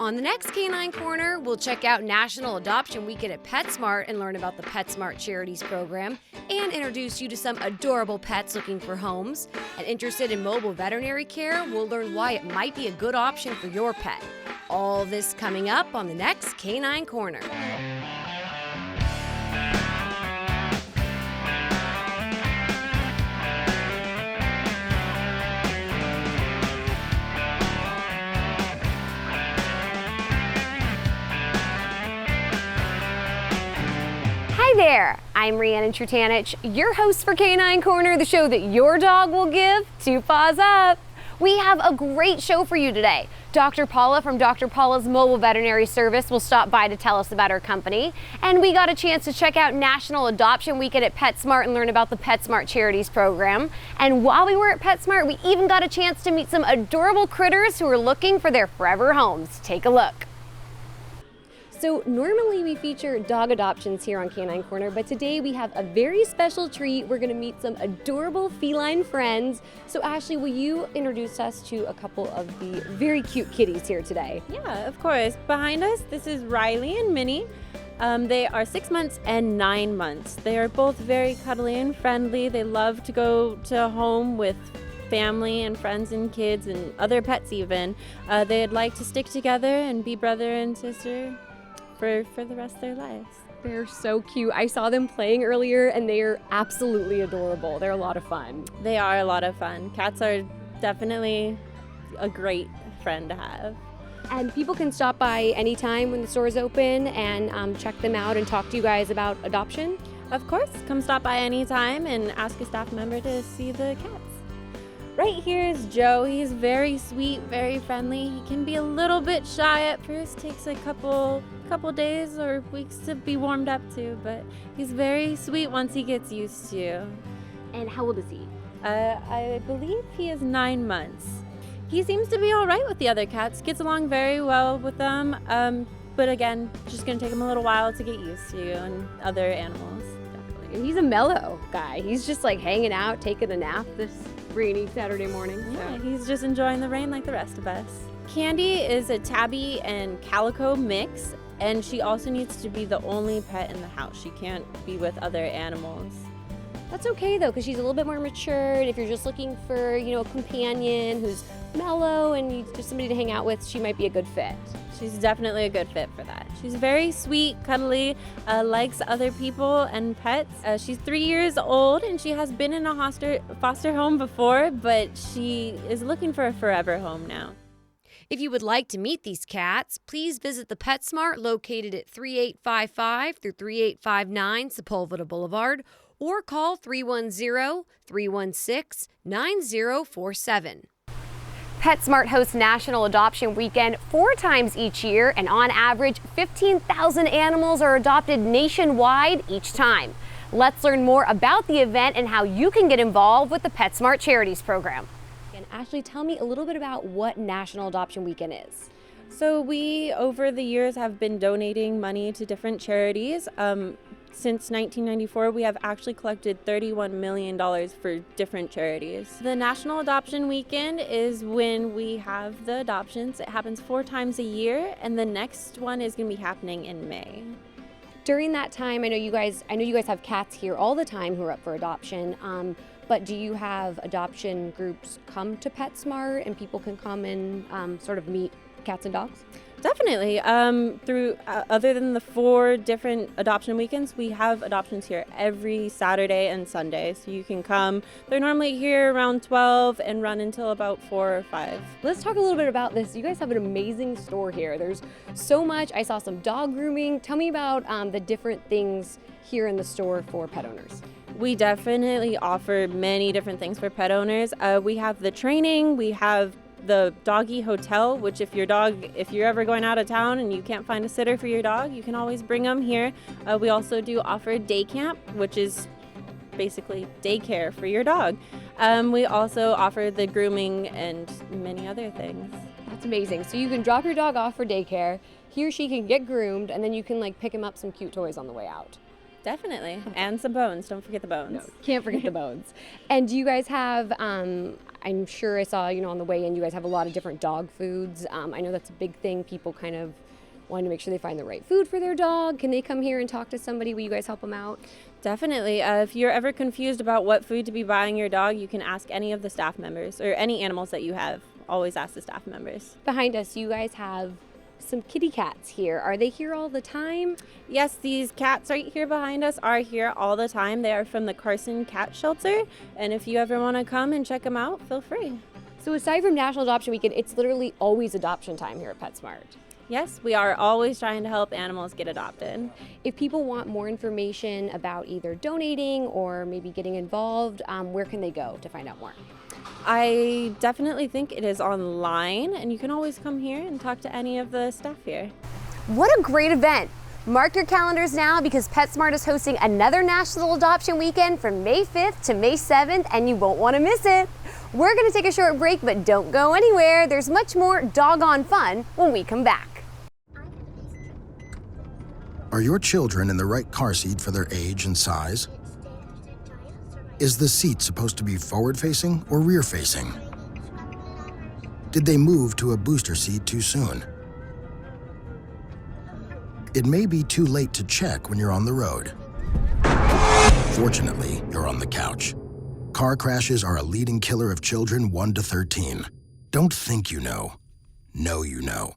On the next Canine Corner, we'll check out National Adoption Weekend at PetSmart and learn about the PetSmart Charities program and introduce you to some adorable pets looking for homes. And interested in mobile veterinary care, we'll learn why it might be a good option for your pet. All this coming up on the next Canine Corner. Hi there, I'm Riannon Trutanich, your host for Canine Corner, the show that your dog will give 2 paws up. We have a great show for you today. Dr. Paula from Dr. Paulas Mobile Veterinary Service will stop by to tell us about her company. And we got a chance to check out National Adoption Weekend at PetSmart and learn about the PetSmart Charities program. And while we were at PetSmart, we even got a chance to meet some adorable critters who are looking for their forever homes. Take a look. So normally we feature dog adoptions here on Canine Corner, but today we have a very special treat. We're gonna meet some adorable feline friends. So Ashley, will you introduce us to a couple of the very cute kitties here today? Yeah, of course. Behind us, this is Riley and Minnie. They are 6 months and 9 months. They are both very cuddly and friendly. They love to go to home with family and friends and kids and other pets even. They'd like to stick together and be brother and sister for the rest of their lives. They're so cute. I saw them playing earlier and they are absolutely adorable. They're a lot of fun. They are a lot of fun. Cats are definitely a great friend to have. And people can stop by anytime when the store is open and check them out and talk to you guys about adoption? Of course, come stop by anytime and ask a staff member to see the cats. Right here is Joe. He's very sweet, very friendly. He can be a little bit shy at first. Takes a couple days or weeks to be warmed up to, but he's very sweet once he gets used to. And how old is he? I believe he is 9 months. He seems to be all right with the other cats. Gets along very well with them. But again, just gonna take him a little while to get used to and other animals. Definitely. And he's a mellow guy. He's just like hanging out, taking a nap this rainy Saturday morning. Yeah, he's just enjoying the rain like the rest of us. Candy is a tabby and calico mix, and she also needs to be the only pet in the house. She can't be with other animals. That's okay though, because she's a little bit more mature, and if you're just looking for, a companion who's mellow and just somebody to hang out with, she might be a good fit. She's definitely a good fit for that. She's very sweet, cuddly, likes other people and pets. She's 3 years old and she has been in a foster home before, but she is looking for a forever home now. If you would like to meet these cats, please visit the PetSmart located at 3855 through 3859 Sepulveda Boulevard or call 310-316-9047. PetSmart hosts National Adoption Weekend 4 times each year, and on average, 15,000 animals are adopted nationwide each time. Let's learn more about the event and how you can get involved with the PetSmart Charities program. And Ashley, tell me a little bit about what National Adoption Weekend is. So we, over the years, have been donating money to different charities. Since 1994, we have actually collected $31 million for different charities. The National Adoption Weekend is when we have the adoptions. It happens 4 times a year, and the next one is going to be happening in May. During that time, I know you guys have cats here all the time who are up for adoption. But do you have adoption groups come to PetSmart and people can come and sort of meet cats and dogs? Definitely. Through other than the 4 different adoption weekends, we have adoptions here every Saturday and Sunday. So you can come. They're normally here around 12 and run until about 4 or 5. Let's talk a little bit about this. You guys have an amazing store here. There's so much. I saw some dog grooming. Tell me about the different things here in the store for pet owners. We definitely offer many different things for pet owners. We have the training. We have the doggie hotel, which if you're ever going out of town and you can't find a sitter for your dog, you can always bring them here. We also do offer day camp, which is basically daycare for your dog. We also offer the grooming and many other things. That's amazing. So you can drop your dog off for daycare, he or she can get groomed, and then you can pick him up some cute toys on the way out. Definitely. And some bones. Don't forget the bones. Can't forget the bones. And do you guys have, I'm sure I saw, on the way in, you guys have a lot of different dog foods. I know that's a big thing. People kind of want to make sure they find the right food for their dog. Can they come here and talk to somebody? Will you guys help them out? Definitely. If you're ever confused about what food to be buying your dog, you can ask any of the staff members or any animals that you have. Always ask the staff members. Behind us, you guys have some kitty cats here. Are they here all the time? Yes, these cats right here behind us are here all the time. They are from the Carson Cat Shelter. And if you ever want to come and check them out, feel free. So aside from National Adoption Weekend, it's literally always adoption time here at PetSmart. Yes, we are always trying to help animals get adopted. If people want more information about either donating or maybe getting involved, where can they go to find out more? I definitely think it is online, and you can always come here and talk to any of the staff here. What a great event! Mark your calendars now because PetSmart is hosting another National Adoption Weekend from May 5th to May 7th, and you won't want to miss it. We're going to take a short break, but don't go anywhere. There's much more doggone fun when we come back. Are your children in the right car seat for their age and size? Is the seat supposed to be forward-facing or rear-facing? Did they move to a booster seat too soon? It may be too late to check when you're on the road. Fortunately, you're on the couch. Car crashes are a leading killer of children 1 to 13. Don't think you know. Know you know.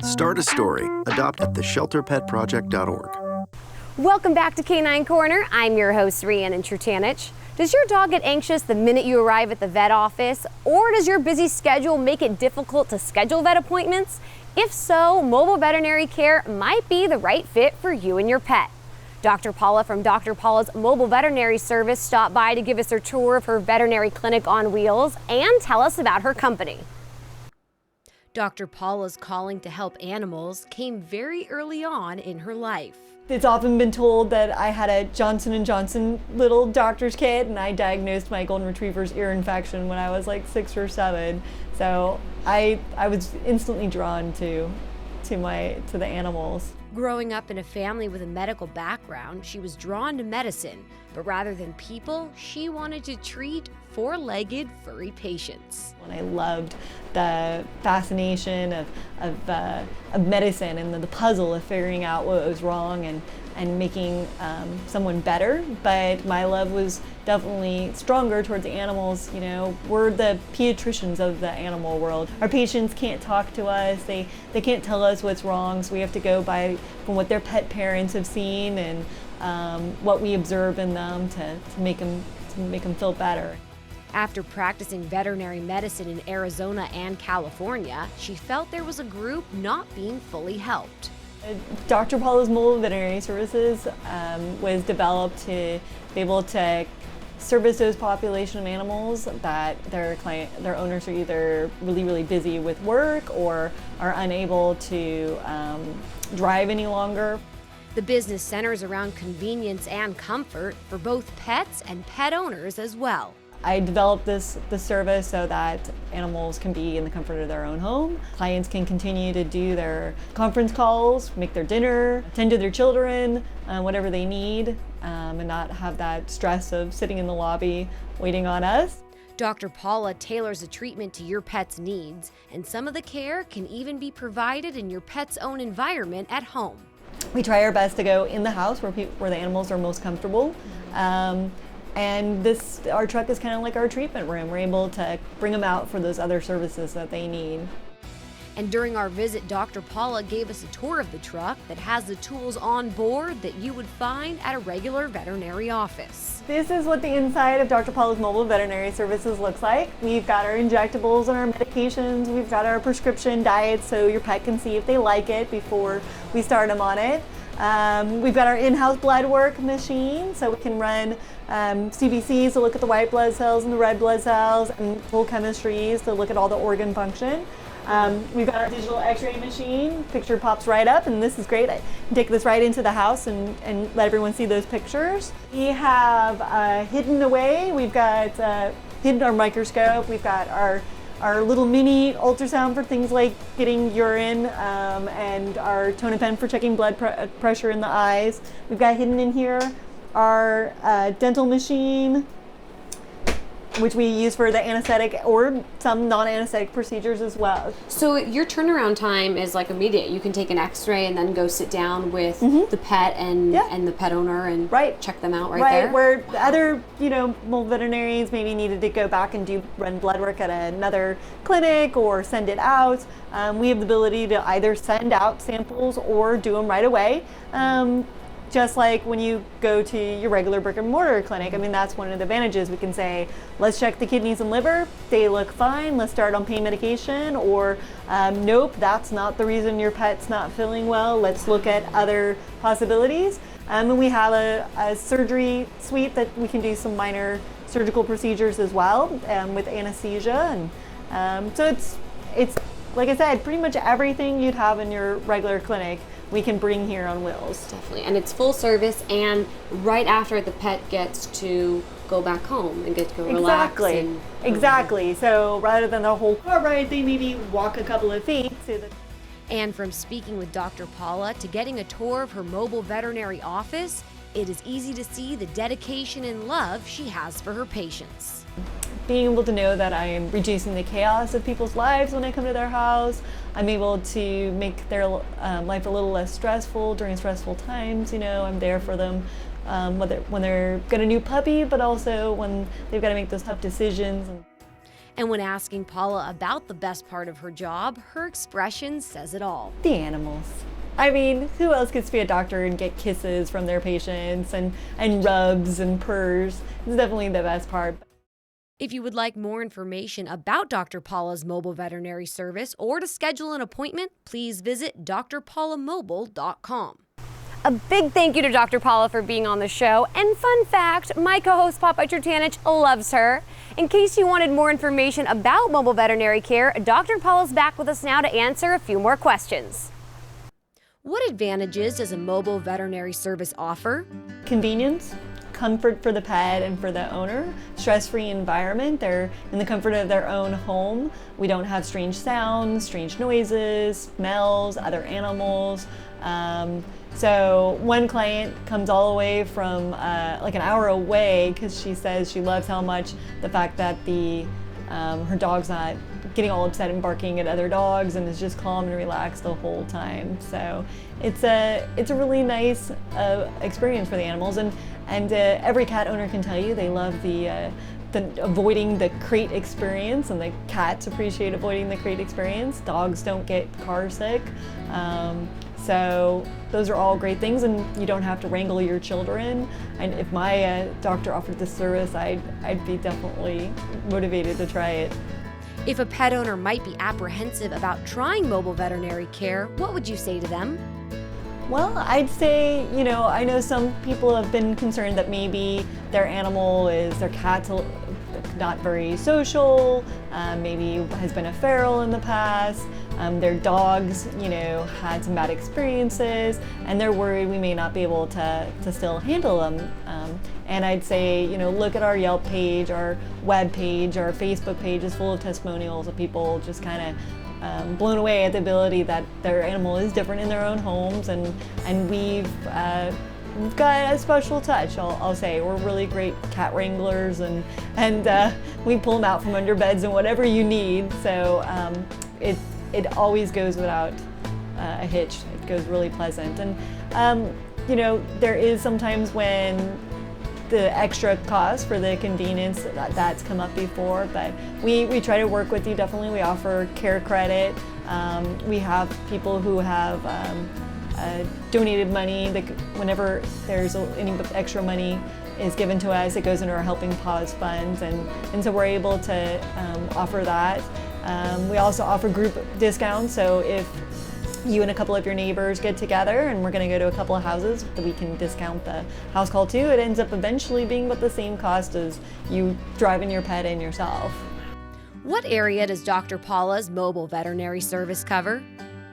Start a story. Adopt at theshelterpetproject.org. Welcome back to Canine Corner. I'm your host, Riannon Trutanich. Does your dog get anxious the minute you arrive at the vet office? Or does your busy schedule make it difficult to schedule vet appointments? If so, mobile veterinary care might be the right fit for you and your pet. Dr. Paula from Dr. Paulas Mobile Veterinary Service stopped by to give us a tour of her veterinary clinic on wheels and tell us about her company. Dr. Paula's calling to help animals came very early on in her life. It's often been told that I had a Johnson & Johnson little doctor's kit, and I diagnosed my golden retriever's ear infection when I was like 6 or 7. So I was instantly drawn to the animals. Growing up in a family with a medical background, she was drawn to medicine, but rather than people, she wanted to treat four-legged furry patients. And I loved the fascination of medicine and the puzzle of figuring out what was wrong and making someone better. But my love was definitely stronger towards the animals. You know, we're the pediatricians of the animal world. Our patients can't talk to us. They can't tell us what's wrong, so we have to go by from what their pet parents have seen and what we observe in them to make them feel better. After practicing veterinary medicine in Arizona and California, she felt there was a group not being fully helped. Dr. Paulas Mobile Veterinary Services was developed to be able to service those population of animals that their owners are either really busy with work or are unable to drive any longer. The business centers around convenience and comfort for both pets and pet owners as well. I developed this service so that animals can be in the comfort of their own home. Clients can continue to do their conference calls, make their dinner, attend to their children, whatever they need, and not have that stress of sitting in the lobby waiting on us. Dr. Paula tailors a treatment to your pet's needs, and some of the care can even be provided in your pet's own environment at home. We try our best to go in the house where the animals are most comfortable. And our truck is kind of like our treatment room. We're able to bring them out for those other services that they need. And during our visit, Dr. Paula gave us a tour of the truck that has the tools on board that you would find at a regular veterinary office. This is what the inside of Dr. Paula's Mobile Veterinary Services looks like. We've got our injectables and our medications. We've got our prescription diets so your pet can see if they like it before we start them on it. We've got our in-house blood work machine, so we can run CBCs to look at the white blood cells and the red blood cells, and full chemistries to look at all the organ function. We've got our digital x-ray machine. Picture pops right up, and this is great. I can take this right into the house and let everyone see those pictures. We have hidden away, we've got hidden our microscope, we've got our little mini ultrasound for things like getting urine, and our tone and pen for checking blood pressure in the eyes. We've got hidden in here our dental machine, which we use for the anesthetic or some non-anesthetic procedures as well. So your turnaround time is like immediate. You can take an x-ray and then go sit down with the pet and the pet owner and check them out right there. Where other, mobile veterinarians maybe needed to go back and run blood work at another clinic or send it out. We have the ability to either send out samples or do them right away. Just like when you go to your regular brick and mortar clinic. I mean, that's one of the advantages. We can say, let's check the kidneys and liver. They look fine. Let's start on pain medication. Or, nope, that's not the reason your pet's not feeling well. Let's look at other possibilities. And we have a surgery suite that we can do some minor surgical procedures as well, with anesthesia. And so it's like I said, pretty much everything you'd have in your regular clinic we can bring here on wheels. Definitely, and it's full service, and right after the pet gets to go back home and get to go relax. Exactly. So rather than the whole car ride, they maybe walk a couple of feet. And from speaking with Dr. Paula to getting a tour of her mobile veterinary office, it is easy to see the dedication and love she has for her patients. Being able to know that I am reducing the chaos of people's lives when I come to their house, I'm able to make their life a little less stressful during stressful times. I'm there for them when they're got a new puppy, but also when they've got to make those tough decisions. And when asking Paula about the best part of her job, her expression says it all. The animals. I mean, who else gets to be a doctor and get kisses from their patients and rubs and purrs? It's definitely the best part. If you would like more information about Dr. Paula's mobile veterinary service or to schedule an appointment, please visit drpaulamobile.com. A big thank you to Dr. Paula for being on the show. And fun fact, my co-host Papa Trutanich loves her. In case you wanted more information about mobile veterinary care, Dr. Paula's back with us now to answer a few more questions. What advantages does a mobile veterinary service offer? Convenience, comfort for the pet and for the owner, stress-free environment. They're in the comfort of their own home. We don't have strange sounds, strange noises, smells, other animals. So one client comes all the way from like an hour away because she says she loves how much the fact that her dog's not getting all upset and barking at other dogs and is just calm and relaxed the whole time. So it's a really nice experience for the animals, and every cat owner can tell you they love the avoiding the crate experience, and the cats appreciate avoiding the crate experience. Dogs don't get car sick. So those are all great things, and you don't have to wrangle your children. And if my doctor offered this service, I'd be definitely motivated to try it. If a pet owner might be apprehensive about trying mobile veterinary care, what would you say to them? Well, I'd say, I know some people have been concerned that maybe their cat's not very social, maybe has been a feral in the past, their dogs, had some bad experiences, and they're worried we may not be able to still handle them. And I'd say, look at our Yelp page, our web page, our Facebook page is full of testimonials of people just kind of blown away at the ability that their animal is different in their own homes, and we've got a special touch. I'll say we're really great cat wranglers, and we pull them out from under beds and whatever you need. So it always goes without a hitch. It goes really pleasant, and there is sometimes when the extra cost for the convenience that's come up before, but we try to work with you. Definitely, we offer care credit. We have people who have donated money. Whenever there's any extra money is given to us, it goes into our Helping Paws funds, and so we're able to offer that. We also offer group discounts, so if you and a couple of your neighbors get together and we're going to go to a couple of houses that we can discount the house call to, it ends up eventually being about the same cost as you driving your pet in yourself. What area does Dr. Paulas' mobile veterinary service cover?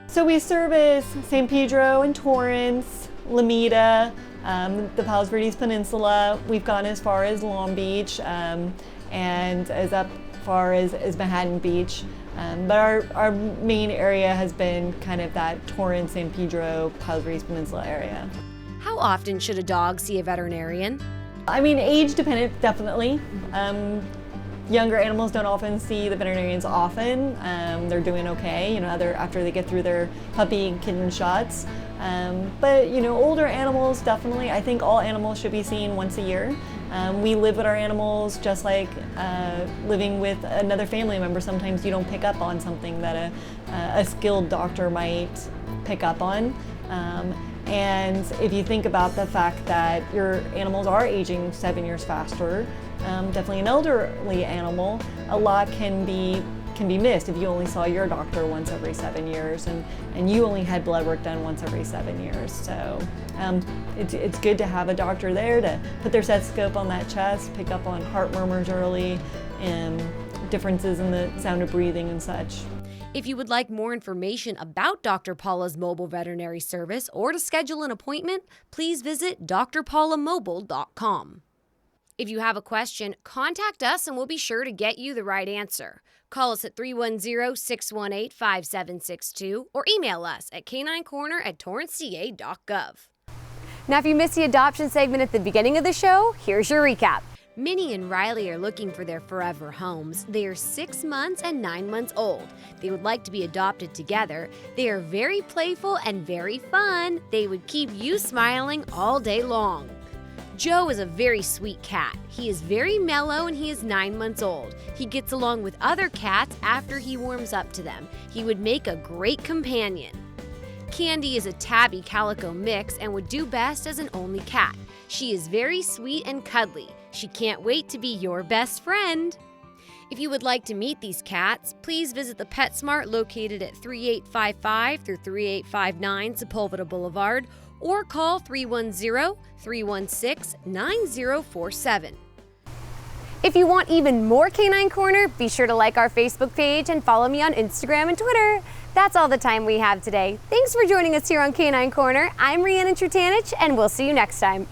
So we service San Pedro and Torrance, Lomita, the Palos Verdes Peninsula. We've gone as far as Long Beach and as up far as Manhattan Beach. But our main area has been kind of that Torrance, San Pedro, Palos Verdes Peninsula area. How often should a dog see a veterinarian? I mean, age dependent, definitely. Younger animals don't often see the veterinarians often. They're doing okay, after they get through their puppy and kitten shots. But older animals, definitely. I think all animals should be seen once a year. We live with our animals just like living with another family member. Sometimes you don't pick up on something that a skilled doctor might pick up on. And if you think about the fact that your animals are aging 7 years faster, definitely an elderly animal, a lot can be missed if you only saw your doctor once every 7 years and you only had blood work done once every 7 years. So it's good to have a doctor there to put their stethoscope on that chest, pick up on heart murmurs early and differences in the sound of breathing and such. If you would like more information about Dr. Paula's mobile veterinary service or to schedule an appointment, please visit drpaulamobile.com. If you have a question, contact us and we'll be sure to get you the right answer. Call us at 310-618-5762 or email us at caninecorner@torranceca.gov. Now, if you missed the adoption segment at the beginning of the show, here's your recap. Minnie and Riley are looking for their forever homes. They are 6 months and 9 months old. They would like to be adopted together. They are very playful and very fun. They would keep you smiling all day long. Joe is a very sweet cat. He is very mellow and he is 9 months old. He gets along with other cats after he warms up to them. He would make a great companion. Candy is a tabby calico mix and would do best as an only cat. She is very sweet and cuddly. She can't wait to be your best friend. If you would like to meet these cats, please visit the PetSmart located at 3855 through 3859 Sepulveda Boulevard or call 310-316-9047. If you want even more Canine Corner, be sure to like our Facebook page and follow me on Instagram and Twitter. That's all the time we have today. Thanks for joining us here on Canine Corner. I'm Riannon Trutanich, and we'll see you next time.